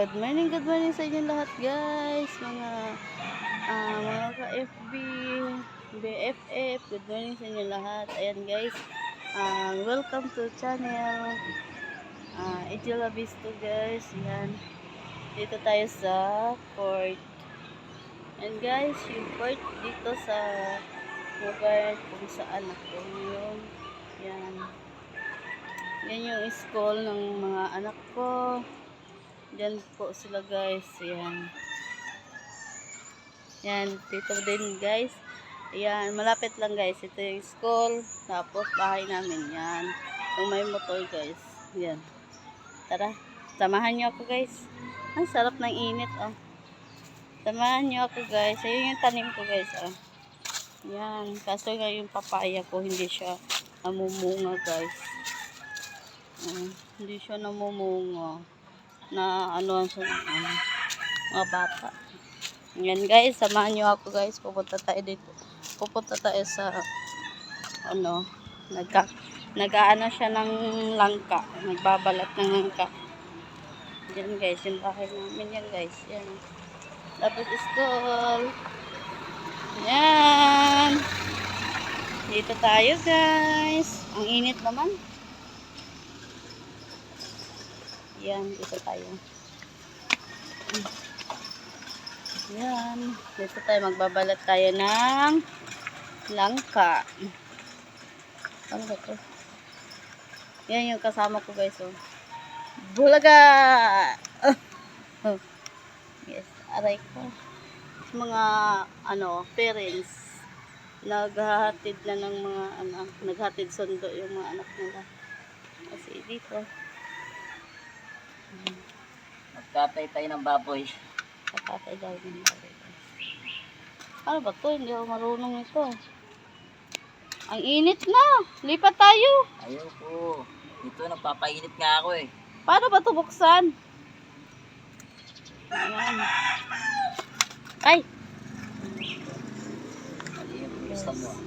Good morning sa inyo lahat guys, mga ka-FB, BFF, good morning sa inyo lahat. Ayan guys, welcome to channel, Angela Visto guys. Ayan, dito tayo sa court. And guys, yung court dito sa lugar kung saan ako ngayon. Yan, yan yung school ng mga anak ko. Diyan po sila guys. Ayan. Yan, dito din guys. Ayan, malapit lang guys. Ito yung school. Tapos bahay namin. Yan. Yung may motor guys. Yan. Tara, samahan nyo ako guys. Ang sarap ng init oh. Samahan nyo ako guys. Ayun yung tanim ko guys oh. Yan. Kaso nga yung papaya ko hindi siya namumunga guys. Hindi siya namumunga. Na ano siya ng mga bata. Yan guys, samahan nyo ako guys. Pupunta tayo dito. Pupunta tayo sa ano, nag-aano siya ng langka. Nagbabalat ng langka. Yan guys, yung bahay namin yan guys. Yan. Tapos school. Yan. Dito tayo guys. Ang init naman. Yan, dito tayo. Yan. Dito tayo magbabalat tayo ng langka. Ano ba ito? Yan yung kasama ko guys. Oh. Bulaga! Oh. Yes, aray ko. Mga ano, parents naghahatid na ng mga anak. Naghatid sundo yung mga anak nila. Kasi dito. Magkatay tayo ng baboy. Kapatay daw ng baboy. Ano ba to? Hindi ako marunong ito. Ang init na. Lipat tayo. Ayoko. Dito nagpapainit nga ako eh. Paano ba ito buksan? Ayan. Ay! Mali yung gusto mo.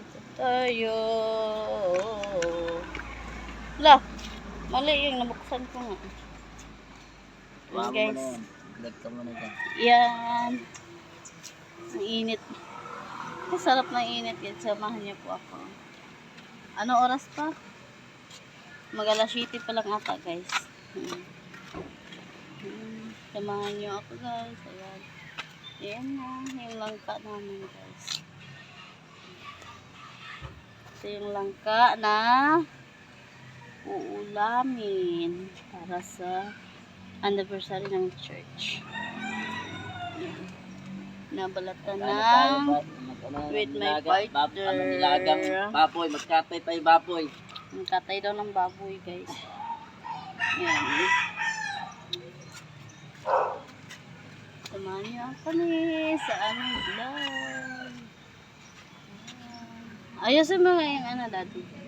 Ito tayo. La! Mali yung nabuksan ko nga. Mama mo Guys. na yan. Vlog ka muna dyan. Yan. Ang init. Ang sarap ng init yan. Samahan niyo po ako. Ano oras pa? Mag-alas 7 pa lang ata guys. Samahan niyo ako guys. Ayan. Ayan na. Yung langka namin guys. Ito yung langka na uulamin para sa anniversary ng church. Nabalatan ng with my partner. Ano nilagang baboy. Magkatay tayo baboy. Magkatay daw ng baboy guys. Yan. Samahan niyo ako sa aming vlog. Ayusin mo nga yung ano dati.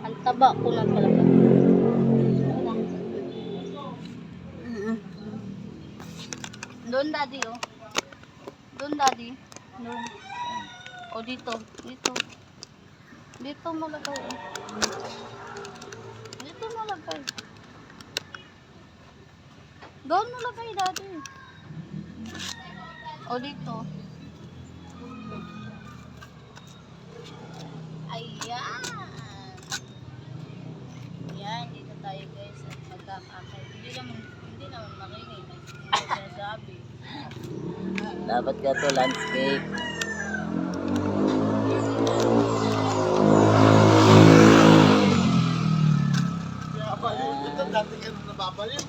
Ang taba ko lang talaga. Doon daddy oh. Doon daddy. Doon. O dito. Dito. Dito malagay oh. Dito malagay. Doon malagay daddy. O dito. Ayan. Ayan, dito tayo guys. At magkakakay. Hindi naman makinig. Gabi. Dapat ka to landscape. Kaya ba yun? Ito dati ka nababaliw.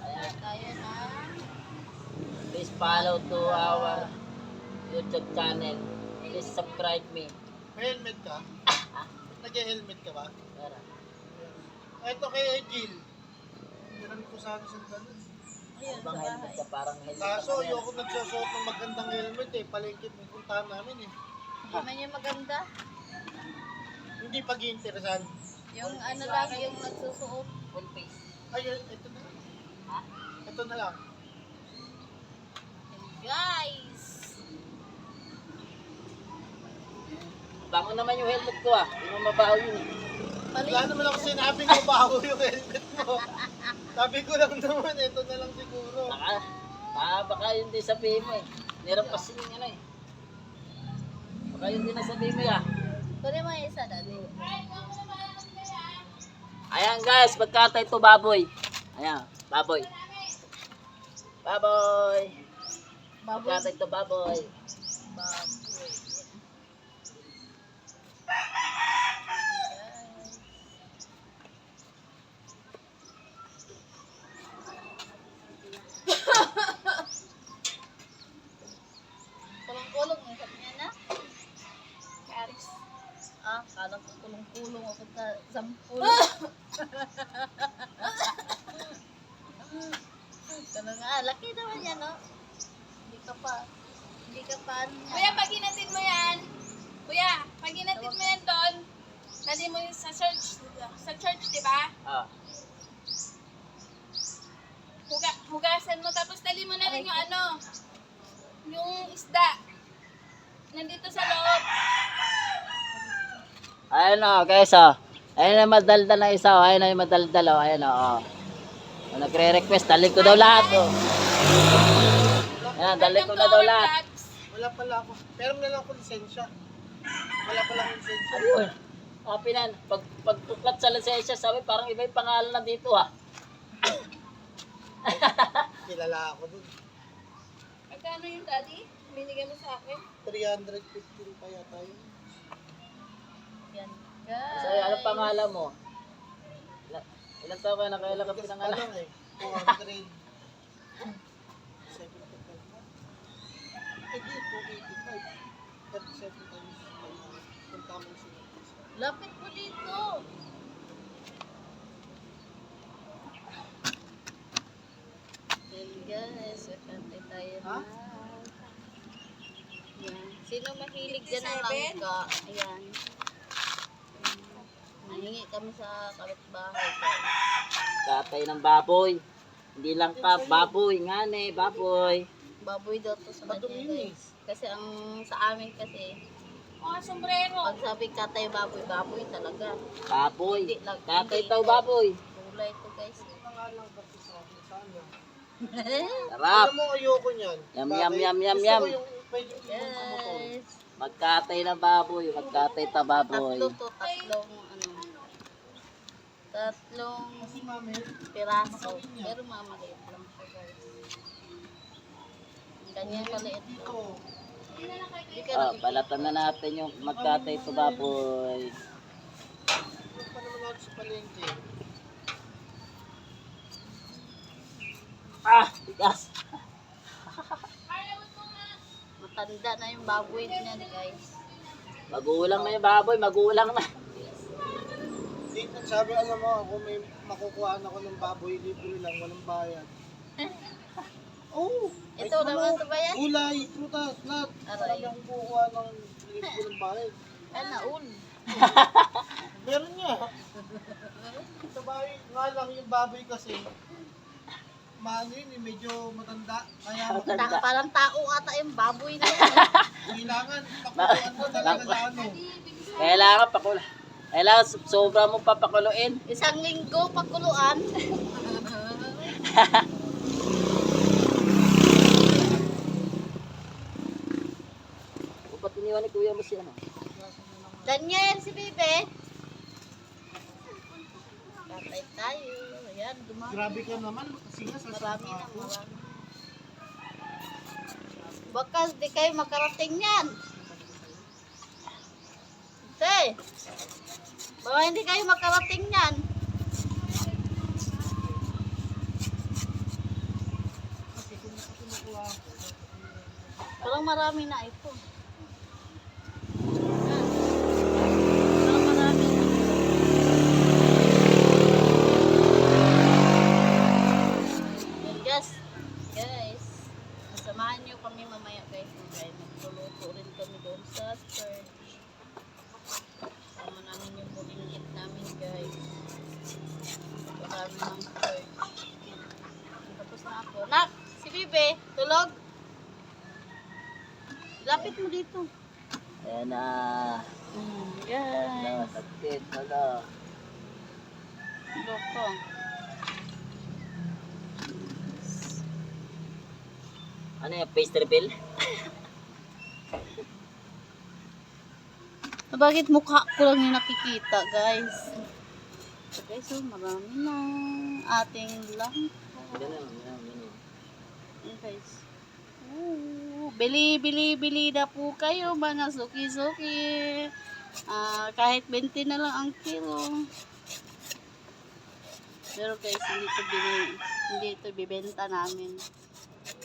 Ayan, tayo na. Please follow to our YouTube channel. Please subscribe me. May helmet ka? Nag-helmet ka ba? Tara. Ito kay Jill. Tinan ko sana sa ganun. Ayan, Ibang sa helmet bahay. ka parang helmet. Kaso ayoko nagsusuot ng magandang helmet eh. Palengke may puntahan namin eh. Hindi man yung maganda. Hindi pag-iinteresan. Yung ano lang, yung nagsusuot. Full face. Ayun, ito na lang. Ha? Ito na lang. Yung Bango naman yung helmet ko ah. Hindi mo mabaho yun eh. Wala naman ako sinabing mabaho yung helmet mo. Sabi ko lang naman, ito na lang siguro. Baka yun din sabihin mo eh. Nirampasin yung ano eh. Baka yun din nasabihin mo ah. Kunin mo yung isa dati. Ayan guys, magkatay to baboy. Ayan, baboy. Baboy. Magkatay to baboy. Kulong-kulong yung sabi niya na. Karis. Ah, kala ko kulong-kulong ako sa sampul. Ganun nga, laki naman yan, no? Hindi ka pa ano yan. Kuya, pag hinatid mo yan, kuya, pag hinatid mo yan doon, natin mo yung sa church, di ba? Ah. Hugasan mo, tapos dali mo na lang yung ano, yung isda. Nandito sa loob. Ayan o guys o. Ayan na madaldal na isa o. Ayan na yung madaldal o. Ayan o. Nagre-request. Dalhin ko daw lahat o. Ayan, dalhin ko na daw lahat. Wala pala ako. Pero na lang ako lisensya. Wala pala akong lisensya. Ano yun? Pinan, pagtuklat sa lisensya, sabi parang iba yung pangalan na dito ha. Kilala ako dun. Magkano yung daddy? Binigyan mo sa akin? 315 pa yata yun. Yan, So, guys. ano pangalan mo? Ilan taon ka na kailan ka Kasi pinangalan? pa lang eh. 400. 75 na. Eh di, 285. 37 times. Kung tamang sinapis. Lapit mo dito. Yan guys, kakantay tayo Ha? na. Yan. Sino mahilig dyan ng langka? Ayan. Nahingi kami sa kapitbahay ko. Katay ng baboy. Hindi lang ka, baboy. Nga ne, baboy. Baboy daw to sa Bato kanya yun eh. guys. Kasi ang sa amin kasi, Mga sombrero. pag sabi katay baboy, baboy talaga. Baboy. Hindi lang. Katay hindi daw ito. baboy. Kulay to guys. Pangalan kasi sa akin sana. Sarap. Alam mo, ayoko niyan. Yum, Bakit? yum, yum, yum, Gusto yum. ko yung pwede yung ibang sa motor. Guys. Magkatay ng baboy. Magkatay ta baboy. Tatlo to, tatlong ano. Tatlong Kasi mami, piraso. Pero mamaliit lang siya guys. Ganyan kaliit dito. lang. Hindi ka Oh, balatan na natin yung magkatay to baboy. Yung pa naman natin sa palengke. Ah, tigas. matanda na yung baboy niyan guys. Magulang na yung baboy. Magulang na. Dito, sabi, alam mo, ako may makukuhaan ako ng baboy, libre lang, walang bayad. Oh, Ito naman ito ba yan? Gulay, prutas, lahat. Aray. Talagang kukuha ng libre ng bayad. Ay, naul. Meron niya. Sa bahay, nga lang yung baboy kasi, maano yun, eh, medyo matanda. Kaya Parang tao ata yung baboy na yan. kailangan pakuluan mo talaga sa ano. Kailangan pakula. Kailangan sobra mo papakuluin. Isang linggo pagkuluan. O ba't iniwan ni kuya mo si ano? Daniel, si Bebe. Tatay tayo. Ayan, dumami. Grabe ka naman, kasi nga sa Marami na, ako. marami. Baka di kayo makarating yan. Te, baka hindi kayo makarating yan. Parang marami na ito. Parang marami na. Yan guys, samahan nyo kami mamaya guys. Magluluto rin kami doon sa church. Sama namin yung bulinggit namin guys. Marami ng church. Tapos na ako. Nak, si Bibe, tulog. Lapit mo dito. Ayan na. Hala, Guys. sakit. Hala. Loko. Ano yung face reveal? Bakit mukha ko lang yung nakikita, guys? So, guys, so, marami na ating lang. Ganun, ganun. Ayan, guys. Bili na po kayo, mga suki-suki. Kahit 20 na lang ang kilo. Pero guys, hindi ito bibenta namin.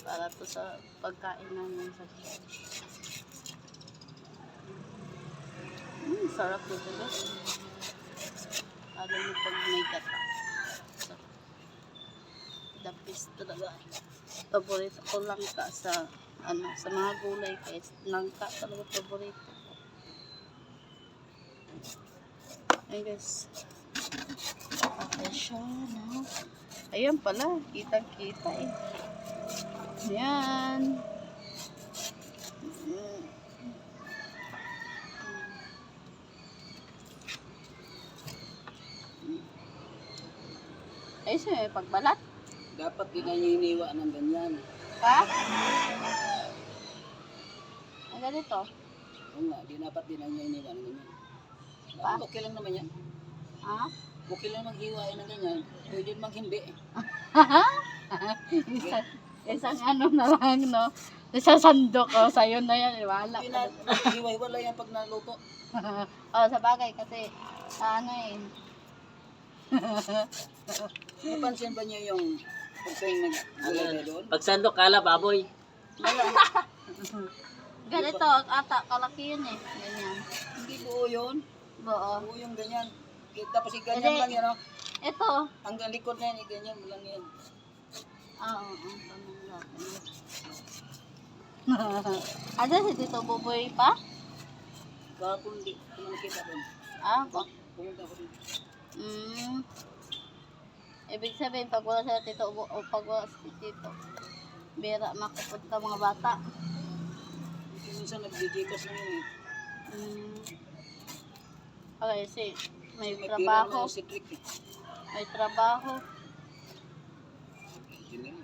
Para to sa pagkain namin sa shop. Sarap po ito. Alam mo pag may gata. Sarap. The best talaga. Paborito ko langka sa sa mga gulay guys. Langka talaga paborito. Ayan guys. Okay siya, no? Ayan pala, kitang-kita eh. Ayan. Ay, siya, pagbalat. Dapat di na niya iniwa ng ganyan. Ha? Ang ganito. Oo nga, dapat di na niya iniwa ng ganyan. Pa? Okay lang naman yan. Ha? Okay lang maghiwain ng ganyan. Pwede maghindi. Isang ano na lang, no? Isang sandok, sa'yo na yan, wala Hindi ka. na hiway, wala yan pag naluto. Sa bagay, kasi, ano eh. Napansin ba niyo yung pagkain nag-gulay na doon? Pag sandok kala, baboy. Ganito, ata, kalaki yun eh. Ganyan. Hindi buo yun. Oo. Buo yung ganyan. Tapos ganyan lang yan, oh. Ito. Hanggang likod na yan, ganyan mo lang yan. Oo. Ada si Tito Buboy pa? Kahapon, di ko nakita doon. Ba? Pumunta ko doon. Ibig sabihin, pag wala sa Tito, o pag wala sa Tito, bira makapunta mga bata. Minsan nag-digitas na yun eh. Okay, si may May trabaho. pira na si Trick eh. May trabaho. Yun na yun.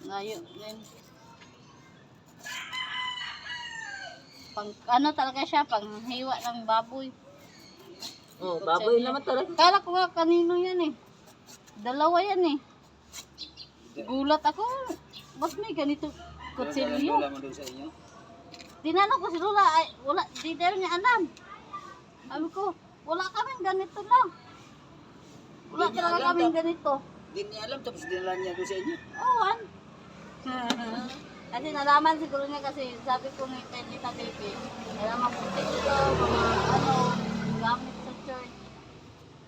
Ngayon, din. Ano talaga siya, pang hiwa ng baboy. Oh, baboy naman talaga. Kala ko nga kanino yan eh. Dalawa yan eh. Gulat ako. Ba't may ganito kutsilyo? Wala mo doon sa inyo? Tinanong ko si Lola, ay, wala, di daw niya alam. Sabi ko, wala kaming ganito na. Wala Hindi niya talaga alam, kaming ganito. Hindi niya alam, tapos dinala niya doon sa inyo. Oo, kasi nalaman siguro niya kasi sabi ko ng kay Tita Baby, kailangan mapunti ito, mga ano, gamit sa church.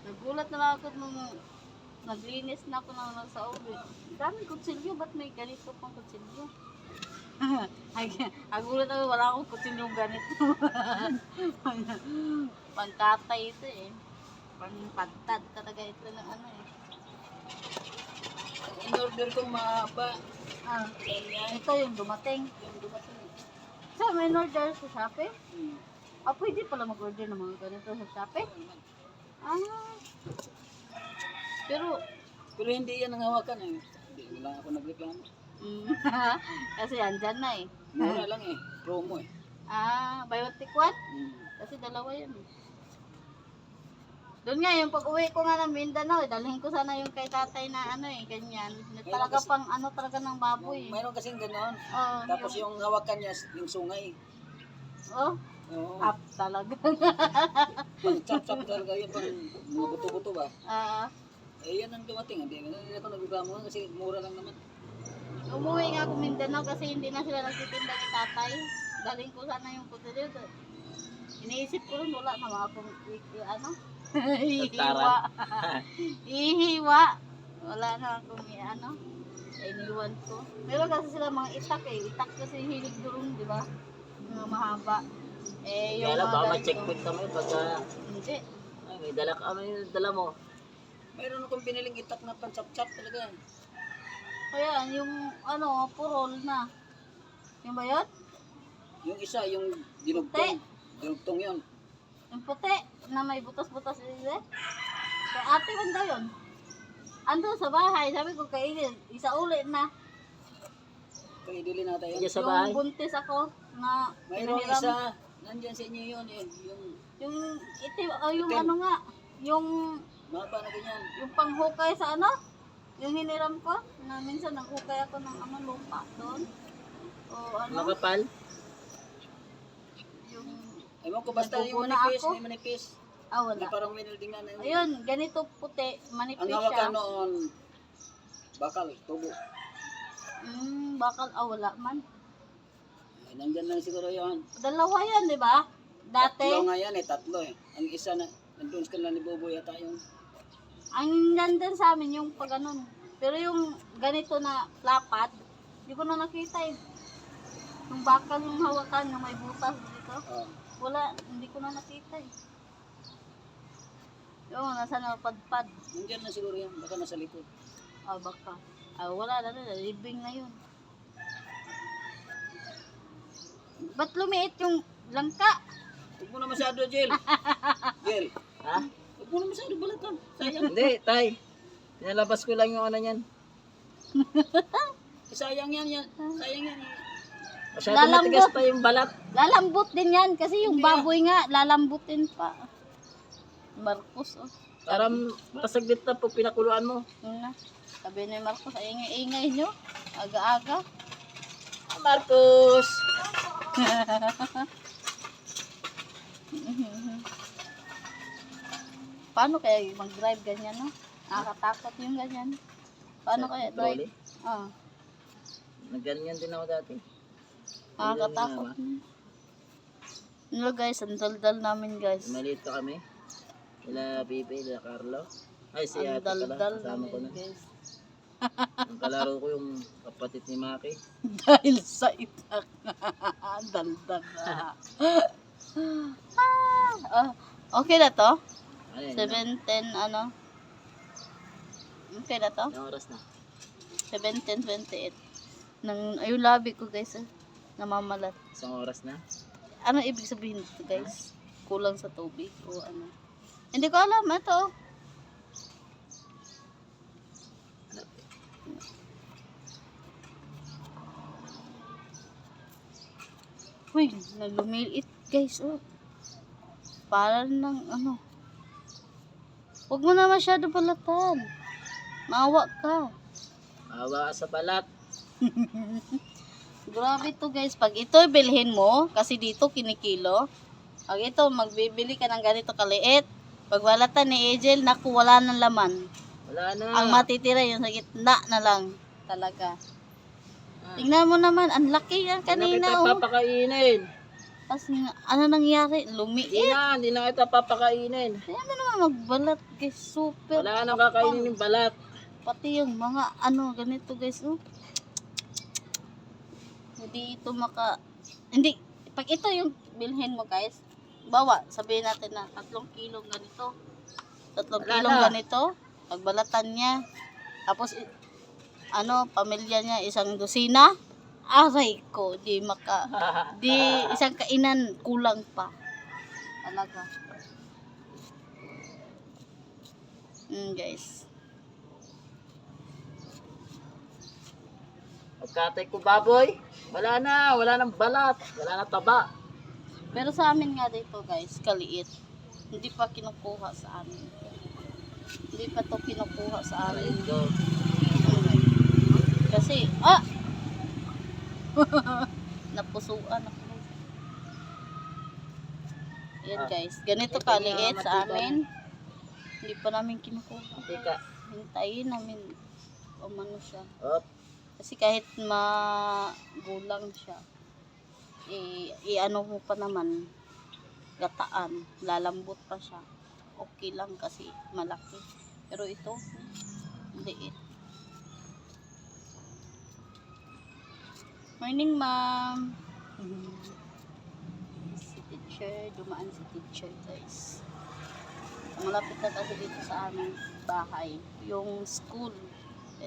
Nagulat na lang ako nung naglinis na ako ng nasa uwi. Daming kutsilyo, ba't may ganito pang kutsilyo? Nagulat ako, wala akong kutsilyong ganito. Pangkatay ito eh. Pangpantad talaga ito ng ano eh. In-order kong mahaba. Ito yung dumating. So, may order sa Shopee? Pwede pala mag-order ng mga ganito sa Shopee? Pero, Pero hindi yan ang hawakan eh. Hindi, wala ako nagreklamo. kasi andyan na eh. Mura lang eh. Promo eh. Biotic what? Kasi dalawa yan eh. Doon nga, yung pag-uwi ko nga ng Mindanao, dalhin ko sana yung kay tatay na ano eh, ganyan. Talaga kasi- pang ano talaga ng baboy eh. Mayroon kasing gano'n. Oh, Tapos yung hawakan niya, yung sungay. oh, Oo. up talaga. Pang chop-chop talaga yun. Pang mga buto-buto ba? Eh yan ang dumating. Hindi ako nagreklamo kasi mura lang naman. Umuwi nga ako Mindanao kasi hindi na sila nagtitinda ni tatay. Dalhin ko sana yung kutilyo. Iniisip ko rin, wala naman akong ano? Ihiwa. Ihiwa. Wala na akong ano. Iniwan ko. Meron kasi sila mga itak eh. Itak kasi hilig doon, di ba? Mga mahaba. Kaya lang, baka ma-checkpoint kami pagka Hindi. may dala ka, may dala mo. Mayroon akong piniling itak na pang chop-chop talaga. Kaya yung ano, purol na. Yung ba yun? Yung isa, yung dinugtong. Dinugtong yun. Yung puti na may butas-butas din eh. Kay ate man daw yun. Ando sa bahay, sabi ko kainin, isa ulit na. Kaya idili natin yun. Sa bahay. Yung buntis ako na Mayroong hiniram. isa. Nandyan sa inyo yun. Yung Yung itim, yung Itim. ano nga, yung mapa na ganyan. yung panghukay sa ano, yung hiniram ko, na minsan naghukay ako ng ano, lupa doon. O ano, Makapal. yung, Ewan ko basta yung Nagpupuna manipis. ako. May manipis. wala. May parang winildingan. Ayun, ganito puti, Ang manipis hawakan siya. noon, bakal, tubo. Bakal, wala man. Ay, nandyan lang siguro yun. Dalawa yan, di ba? Dati, Tatlo nga yan tatlo eh. Ang isa na, nandun ka lang ni Boboy yata yung... ang nandun sa amin yung pag ganun. Pero yung ganito na lapat, hindi ko na nakita eh. Yung bakal yung hawakan, yung may butas dito. Wala, hindi ko na nakita eh. Yung nasa napadpad. Nandyan na siguro yan, baka nasa likod. Baka. Wala na rin, libing na yun. Ba't lumiit yung langka? Huwag mo na masyado, Jill. Jill. Ha? Huwag mo na masyado balatan. Sayang. Hindi, tay. Pinalabas ko lang yung ano niyan. Sayang yan. Sayang yan. Masyado Lalambot. matigas pa yung balat. Lalambot din yan kasi yung baboy nga, lalambutin pa. Marcos, oh. Parang pasaglit na po pinakuluan mo. Yun na. Sabi ni Marcos, ay ingay nyo. Aga-aga. Marcos! Paano kaya mag-drive ganyan, no? Nakakatakot yung ganyan. Paano kaya drive? Nagganyan din ako dati. Nakakatakot. Ano guys, ang daldal namin guys. Maliit pa kami. Nila Pipe, nila Carlo. Ay, si Ang ate pala. daldal Kasama ko na. namin guys. Ang kalaro ko yung kapatid ni Maki. Dahil sa itak. Daldal na. Okay na to? Ano yun? 7:10 ano? Okay na to? Ilang oras na? 7:10:28. Ayun labi ko guys namamalat. Isang oras na? Ano ibig sabihin dito guys? Kulang sa tubig o ano? Hindi ko alam. Ito. Uy, naglumilit guys. Oh. Para ng ano. Huwag mo na masyado balatan. Maawa ka. Awa ka sa balat. Grabe to guys. Pag ito bilhin mo, kasi dito kinikilo. Pag ito, magbibili ka ng ganito kaliit. Pag balatan ni Angel, naku, wala ng laman. Wala na. Ang matitira yung sa gitna na lang. Talaga. Tingnan mo naman, ang laki yan kanina. Hindi na kita papakainin. Kasi ano nangyari? Hindi Lumiit. na, hindi na kita papakainin. Kaya mo naman magbalat guys. Super. Wala nang kakainin yung balat. Pati yung mga ano, ganito guys. Oh. Hindi ito hindi. Pag ito yung bilhin mo guys, bawa, sabihin natin na 3 kilong ganito. 3 Wala kilong na. ganito. Pagbalatan niya. Tapos, pamilya niya, 1 dosina. Aray ko, di isang kainan kulang pa. Talaga. Guys. Pagkatay ko baboy, wala nang balat, wala na taba. Pero sa amin nga dito guys, kaliit. Hindi pa kinukuha sa amin. Hindi pa to kinukuha sa amin. Ito. Kasi, napusuan ako. Yan guys, ganito Ito kaliit nga, sa matiba amin. Hindi pa namin kinukuha. Tika. Hintayin namin umano siya. Op. Kasi kahit magulang siya, i-ano mo pa naman, gataan, lalambot pa siya. Okay lang kasi malaki. Pero ito, liit. Morning, ma'am. Si teacher, dumaan si teacher, guys. Malapit na kasi dito sa aming bahay. Yung school,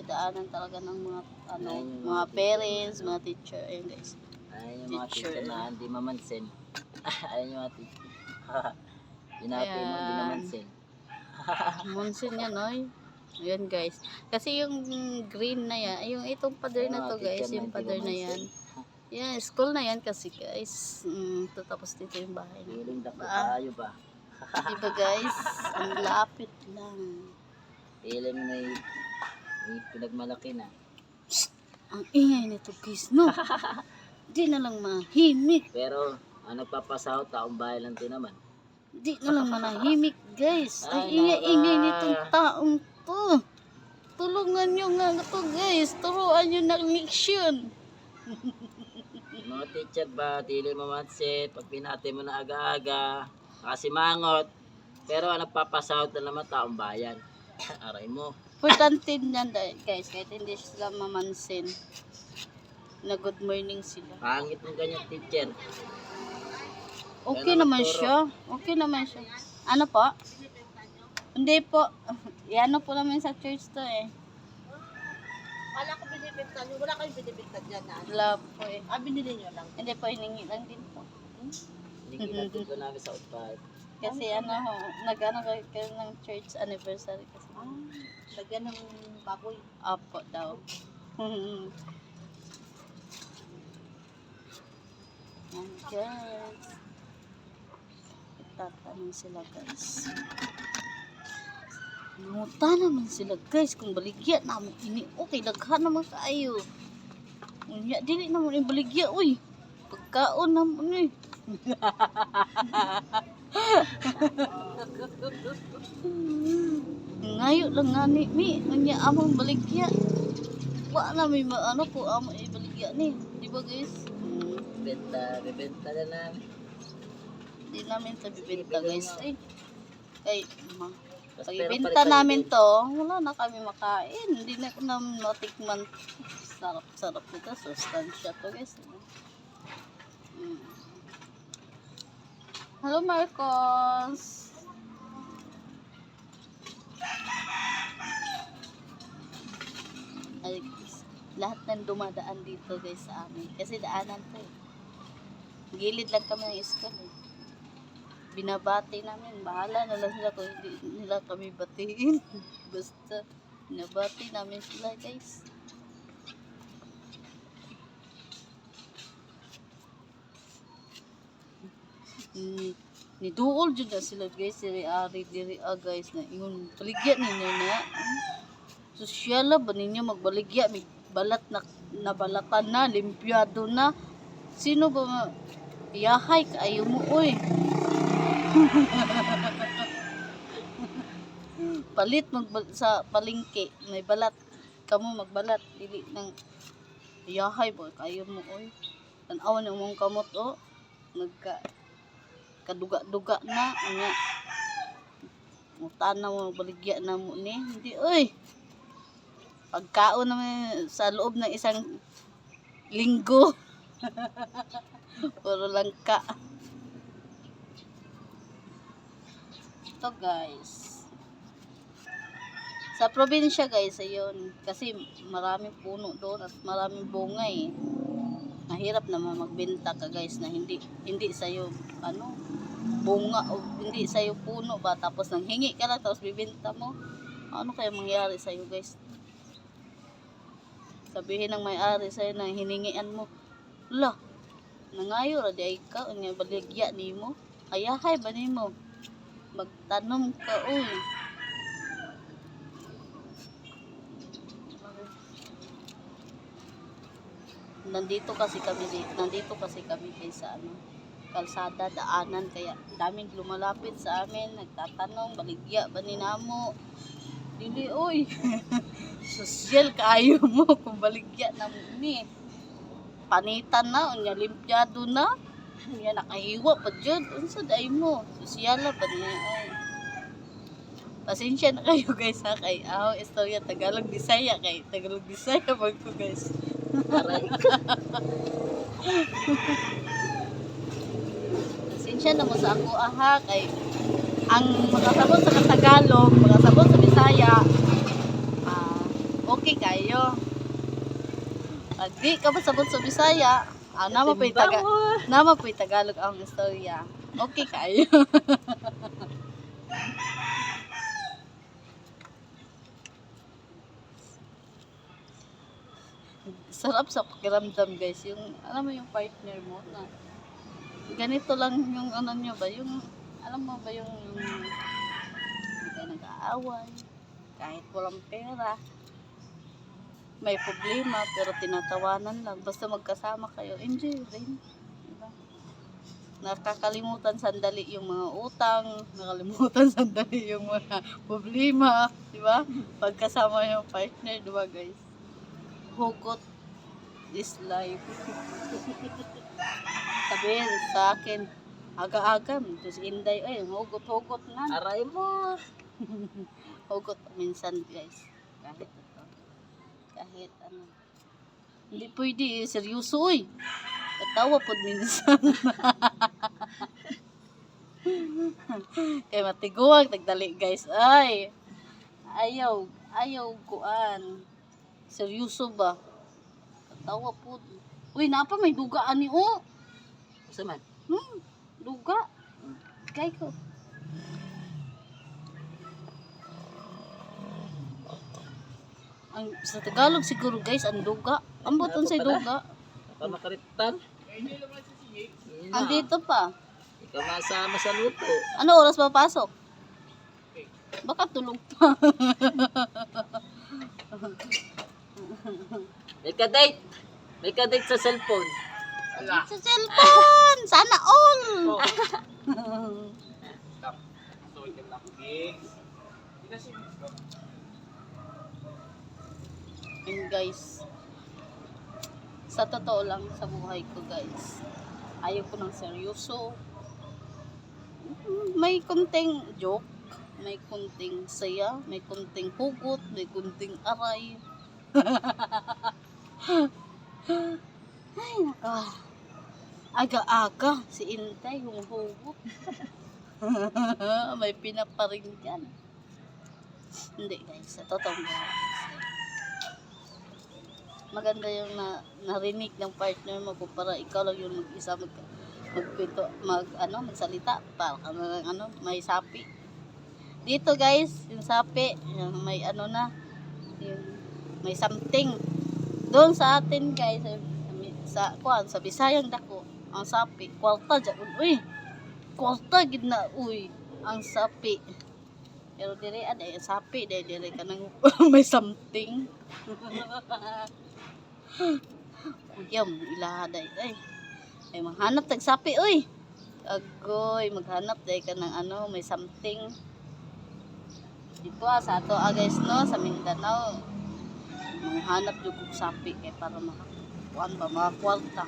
daanan talaga ng mga Ayun, yung mga mga parents, mga teacher, ayun guys. Ayan yung mga Teacher. teacher na hindi mamansin. Ayan yung mga teacher. Binapi mo, hindi Ayan. namansin. Monsin yan, oy. Ayan guys. Kasi yung green na yan, yung itong pader na to guys, yung pader na yan. Yan, school na yan kasi guys. Tatapos dito yung bahay na. Feeling dako Ba? tayo ba? Diba guys? Ang lapit lang. Feeling may pinagmalaki na. Ang ingay nito guys, no? Di na lang mahimik. Pero, ang nagpapasahod, taong bahay lang din naman. Di na lang manahimik guys. Ang Ay, ingay-ingay naka. nitong taong to. Tulungan nyo nga to guys. Turuan nyo ng leksyon. Mga teacher ba, dili mamansin, pag pinati mo na aga-aga, kasi mangot. Pero ang nagpapasahod na naman, taong bayan. Aray mo. Importante yan guys. Kahit hindi sila mamansin. Na good morning sila. Pangit ng ganyan teacher. Okay Kaya naman magturo. siya. Okay naman siya. Ano po? Hindi po. Iano po naman sa church to eh. Kala ko binibigtan nyo. Wala kayong binibigtan dyan na. Wala po eh. Binili nyo lang. Hindi po, hiningi lang din po. Hindi kinatid ko namin sa utpad. Kasi ano, nag-ano kayo ng church anniversary kasi. Lagyan ng baboy. Apo daw. Yan guys. Itatanong sila guys. Nanguta naman sila guys kung baligya naman ini. Okay, daghan naman kaayo. Unya, dili naman yung baligya. Uy, pagkaon naman eh. Ngayo lang nga ni mi. Unya, among baligya. Wa na may maano ko among baligya ni. Di ba guys? Bibenta na namin. Hindi namin ito bibenta guys. Ay, Tapos pag pero ibenta pare-pare namin din. to, wala na kami makain. Hindi na ko namin matikman. Sarap-sarap nito. Sustansya to guys. Hello Marcos. Ay, lahat ng dumadaan dito guys sa amin. Kasi daanan to eh. Gilid lang kami ng school eh. Binabati namin. Bahala na lang sila kung hindi nila kami batiin. Basta, binabati namin sila guys. Niduol dyan na sila guys. Diri guys na yung baligya ninyo na. Sosyala ba ninyo magbaligya? May balat na nabalatan na, limpyado na. Sino ba yahay kaayo mo oy? Palit sa palengke may balat, kamo magbalat dili nang yahay ba kaayo mo oy? Tan-aw na mong kamot o nagka kaduga-duga na nya. Mutana mo baligya na mo ni hindi oy. Pagkaon naman sa loob ng isang linggo. Puro lang ka. Ito guys. Sa probinsya guys, ayun. Kasi maraming puno doon at maraming bunga eh. Mahirap naman magbenta ka guys na hindi sa'yo ano, bunga o hindi sa'yo puno ba. Tapos nang hingi ka lang tapos bibenta mo. Ano kaya mangyari sa'yo guys? Sabihin ng may-ari sa'yo na hiningian mo. Wala, nangayo ra di ay ka, nga baligya ni mo. Ayahay ba ni mo? Magtanom ka, uy. Nandito kasi kami guys sa ano, kalsada, daanan, kaya daming lumalapit sa amin, nagtatanong, baligya ba ni namo? Dili, uy. Sosyal kaayo mo kung baligya na mo ni. Panitan na, unya limpyado na. Unya nakahiwa pa dyan. Unsa day mo? Sosyala ba niya? Ay. Pasensya na kayo guys ha kay istorya Tagalog Bisaya kay Tagalog Bisaya pag ko guys. Aray. Pasensya na mo sa ako aha kay ang makasabot sa Tagalog, makasabot sa Bisaya. Okay kayo. Pag di ka masabot sa Bisaya, Nama po'y Tagalog ang istorya. Okay kayo. Sarap sa pakiramdam guys, yung alam mo yung partner mo na ganito lang yung ano nyo ba, yung alam mo ba yung hindi kayo nag-aaway, kahit walang pera, may problema pero tinatawanan lang, basta magkasama kayo, enjoy rin, diba? Nakakalimutan sandali yung mga utang, nakalimutan sandali yung mga problema, diba? Pagkasama yung partner, diba guys? Hugot is life. Sabihin sa akin, aga-aga, ito si Inday, ay, hugot-hugot na. Aray mo. Hugot minsan guys. Kahit ano. Hindi pwede, seryoso oy. Katawa po minsan. Kaya matiguwag, nagdali guys. Ay, ayaw kuan. Seryoso ba? Katawa po. Uy, napa may dugaan ni o. Gusto man? Duga. Kay ko. Ang sa Tagalog siguro guys, ang duga. Ang buton sa duga. Pamakaritan. Andito pa. Ikaw masama sa luto. Ano oras papasok? Baka tulog pa. May ka-date. May ka-date sa cellphone. Sa cellphone! Sana all! And guys, sa totoo lang sa buhay ko guys, ayaw ko ng seryoso. May kunting joke, may kunting saya, may kunting hugot, may kunting aray. Ay, naka. Aga-aga, si Intay, humuhugot. May pinaparinggan. Hindi guys, sa totoong guys. Maganda yung narinig ng partner mo kumpara ikaw lang yung mag-isa magsalita para ka na may sapi. Dito guys, yung sapi, yung may yung may something. Doon sa atin guys, sa Bisayang dako, ang sapi, kwarta dyan, uy, kwarta gid na, uy, ang sapi. Pero dire aday sapi, dire ka nang may something. Kuyam, ilahaday, ay maghanap tag sapi, uy. Agoy, maghanap day ka ng may something. Dito sa ato guys no, sa Mindanao. Maghanap jud og sapi kay para makakuan ba mga kwarta.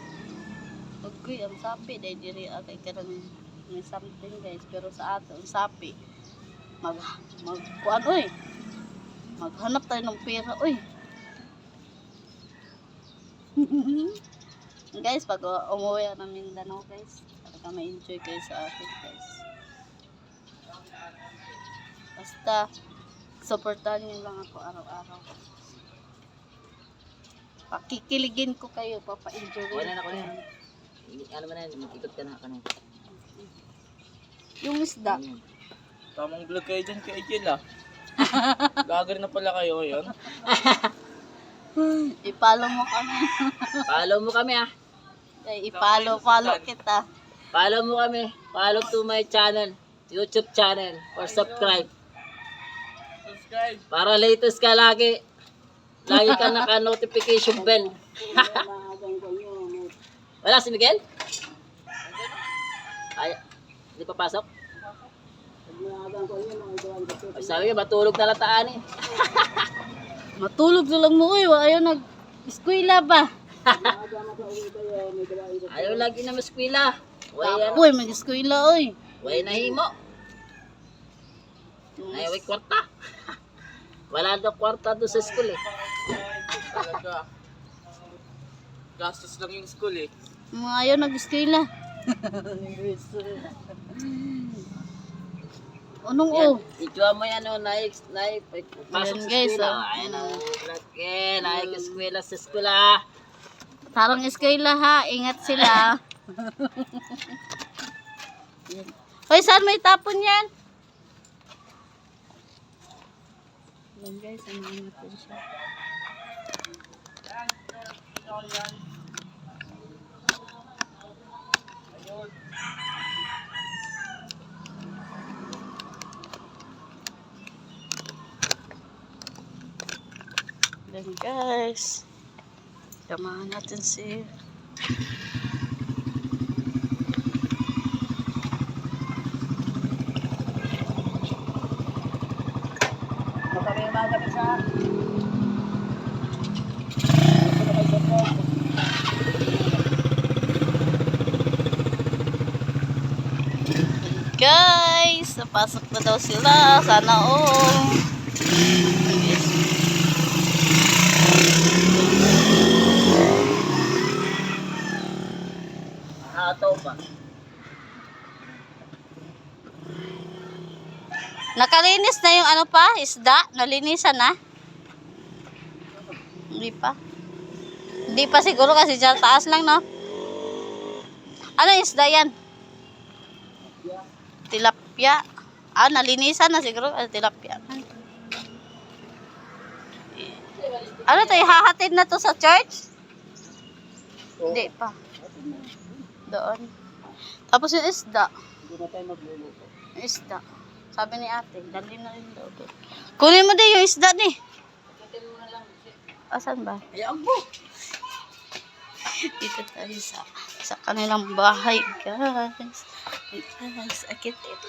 Agoy, ang sapi day diri kay kanang may something guys, pero sa ato ang sapi kuan uy. Maghanap tayo ng pera, uy. Guys, pag umuwi ng Mindanao guys, talaga ma-enjoy kayo sa atin guys. Basta supportahan niyo lang ako araw-araw. Pakikiligin ko kayo, papa-enjoy. Wala na ko na. Ano man yan, mag-ikot ka na kanina. Yung isda. Tamang vlog kayo dyan kay Jill Lager na pala kayo yun. I-follow mo kami. Follow mo kami I-follow kita. Follow mo kami. Follow to my channel. YouTube channel. Or subscribe. Para latest ka lagi. Lagi ka naka-notification bell. Wala si Miguel? Ay, hindi papasok? Ay, sabi niya, matulog na lataan eh. Matulog na lang mo, uy. Ayaw nag-eskwela ba? Ayaw lagi na maskwila. Uy, mag-eskwela, uy. Way nahimo. Ay, way kwarta. Wala daw kwarta doon sa school eh. Talaga. Gastos lang yung school eh. Ayaw nag-eskwela. Anong Yan, oh? ikaw mo yan o, pasok Ayan, sa guys, eskwela. oh. Ayan o, laki, naik eskwela sa eskwela. Tarong eskwela ha, ingat sila. Yan. Hoy, saan may tapon yan? Yan guys, ano natin siya. Yan guys. Samahan natin si guys, napasok na daw sila. Sana all. Yes. Hataw pa. Nakalinis na yung ano pa, isda? Nalinisan na? Hindi pa. Hindi pa siguro kasi dyan taas lang, no? Ano isda yan? Tilapia. Ah, nalinisan na siguro. Tilapia. Ano to, ihahatid na to sa church? Hindi pa. Doon. Tapos yung isda. Hindi na tayo magluluto. Yung isda. Sabi ni ate, dalhin na rin daw. Kunin mo din yung isda ni. Asan ba? Ay, ambo. Dito tayo sa kanilang bahay, guys. Guys, akit ito.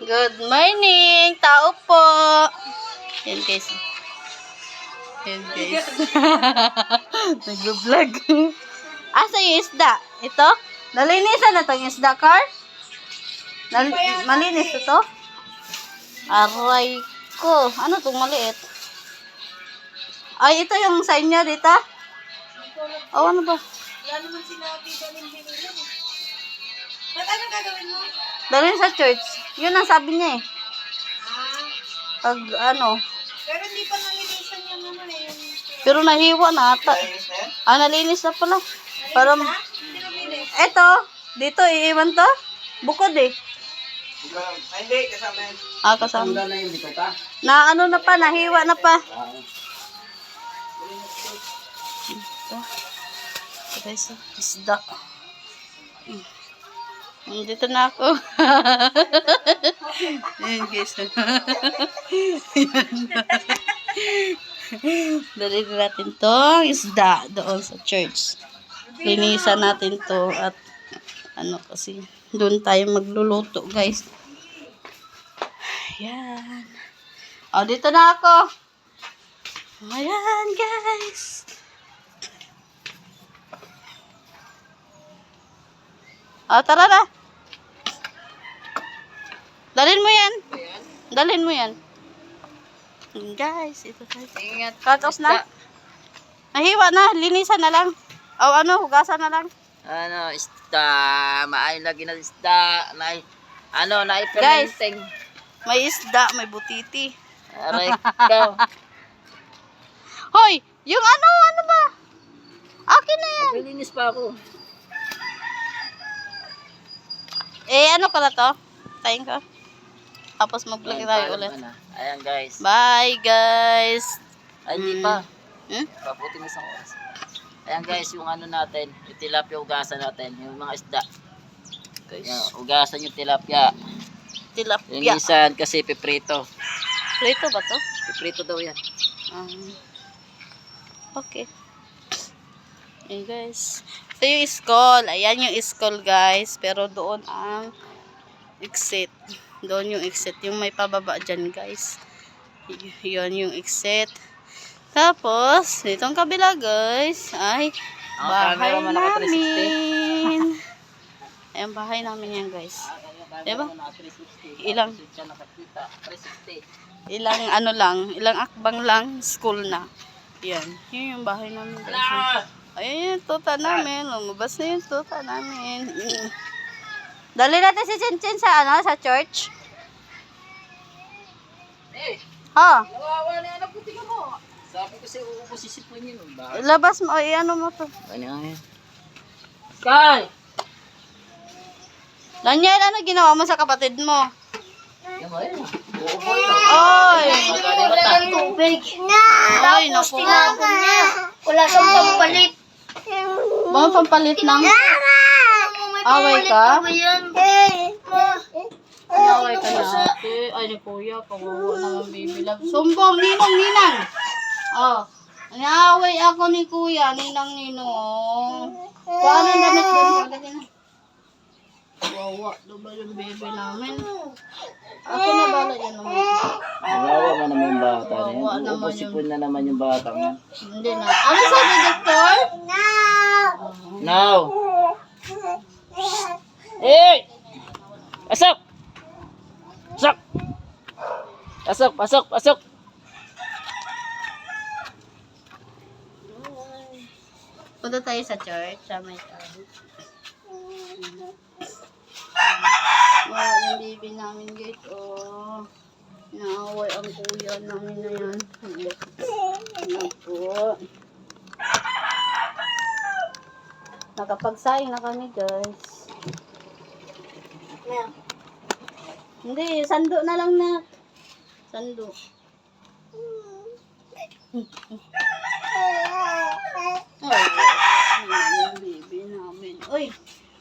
Good morning, tao po. Yan guys. Yan guys. Nag-vlog. Asa yung isda? Ito? Nalinisan na itong isda, Car? Malinis ito? Aray ko. Ano itong maliit? Ay, ito yung sa inyo dito? Oh, ano ba? Wala naman sinabi dalhin binili. Ba't ano gagawin mo? Dalhin sa church. Yun ang sabi niya eh. Pag ano. Pero hindi pa nalinisan yung ano eh. Yung... Pero nahiwa na ata. Ah, nalinis na pala. Para, Hindi nabilis. eto, dito iiwan to. Bukod eh. Hindi, kasama yan. Ah, kasama. Tanggal na yun dito ka. Na ano na pa, nahiwa na pa. Ito guys, isda. Dito na ako. Ayan guys. Dali natin tong isda doon sa church. Linisan natin to at ano kasi doon tayo magluluto guys. Ayan. O, dito na ako. Ayan guys. O, tara na. Dalhin mo yan. Dalhin mo yan. Guys, ito tayo. Ingat. Cut-off na. Nahiwa na. Linisan na lang. O ano, hugasan na lang. Ano, isda. Maayon lagi na isda. Nai-fermenting. May isda, may butiti. Aray ko. Hoy, yung ano ba? Akin na yan. Naglilinis pa ako. Eh, ano ka na to? Tayin ka. Tapos mag-vlog Ayan, tayo paalam ulit. ka na. Ayan guys. Bye, guys. Ay, hindi pa. Hmm? Paputi mo isang oras. Ayan guys, yung ano natin, yung tilapia ugasan natin, yung mga isda. Guys, Ayan, ugasan yung tilapia. tilapia. Linisan kasi piprito. Prito ba to? Piprito daw yan. Okay. Ayan guys. Ito yung school. Ayan yung school guys. Pero doon ang exit. Doon yung exit. Yung may pababa dyan guys. Yun yung exit. Tapos, ditong kabila guys ay bahay camera mo naka 360. namin. Ayan bahay namin yan guys. Diba? Ilang? Ilang ano lang, ilang akbang lang, school na. Yan. Yun yung bahay namin guys. Ayun yung tuta namin. Lumabas na yung tuta namin. Dali natin si Chinchin sa ano, sa church. Ha? Nawawa na anak ko, tingnan mo. Sabi ko sa'yo, uubos sisipon yun. Bakit? Labas mo, ay ano mo to. Ano nga yan? Sky! Daniel, ano ginawa mo sa kapatid mo? Yan mo yun. Uuboy lang. Oy! Magaling Tubig. Ay, naku. Wala siyang pampalit. Mga pampalit ng... Away ka? Away ka na ate. Ay, ni kuya, kawawa naman baby love. Sumbong, ninong. Oh. Naaway ako ni kuya, ninong. Paano damit din? Lagyan na. Kawawa, diba yung baby namin? Ako na bala yan naman. Nawawa mo naman yung bata na yan. Kawawa naman Uubos yung... sipon na naman yung bata nga. Hindi na. Ano sabi, doktor? Now! Hey! Pasok! Pasok! Punta tayo sa church. Sa may church. Yung baby namin guys. Oh. Naaway ang kuya namin na yan. Ano po. Nakapagsaing na kami guys. Hindi, sando na lang na. Sando. Ay, yung baby namin. Uy,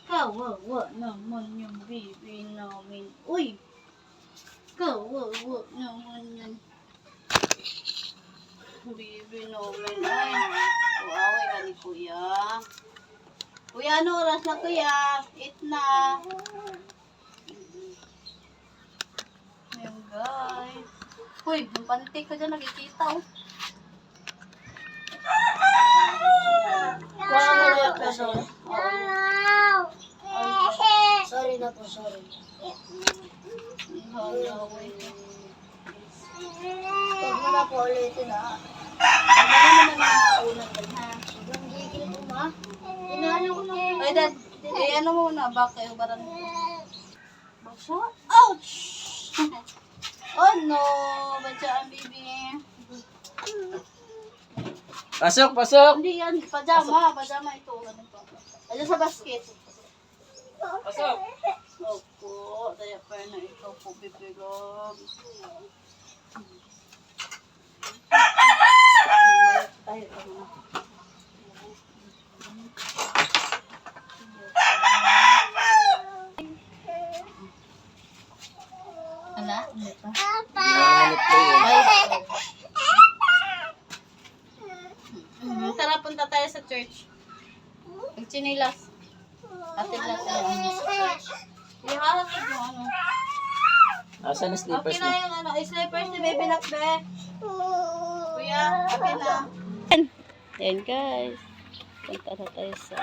kawawa naman yung baby namin. Uy, kawawa naman yan. Baby namin. Ay, away ka ni kuya. Kuya, ano oras na kuya? 8 na. Ayan guys. Uy, yung pantik ko dyan nakikita oh. Sorry na po, sorry. Huwag mo na po ulitin ha. Ano naman na unang din ha? Sobrang gigil mo ma. Inaano ko na po. Ay, dad. Eh, ano muna? Baka yung baran. Basa? Ouch! Oh no! Badya ang baby. Pasok! Hindi yan. Pajama. Pajama ito. Ganito. Ayun sa basket. Pasok! Opo. Diaper na ito po, baby love. Tayo ka muna. Ala? Hindi pa. Nanganip ko yun. Tara, punta tayo sa church. Magchinilas. Atid natin sa church. Iharap mo yung ano. Asan yung slippers Okay na mo? yung ano. Slippers ni Baby Lakbe. Kuya, okay na. Yan guys. Punta na tayo sa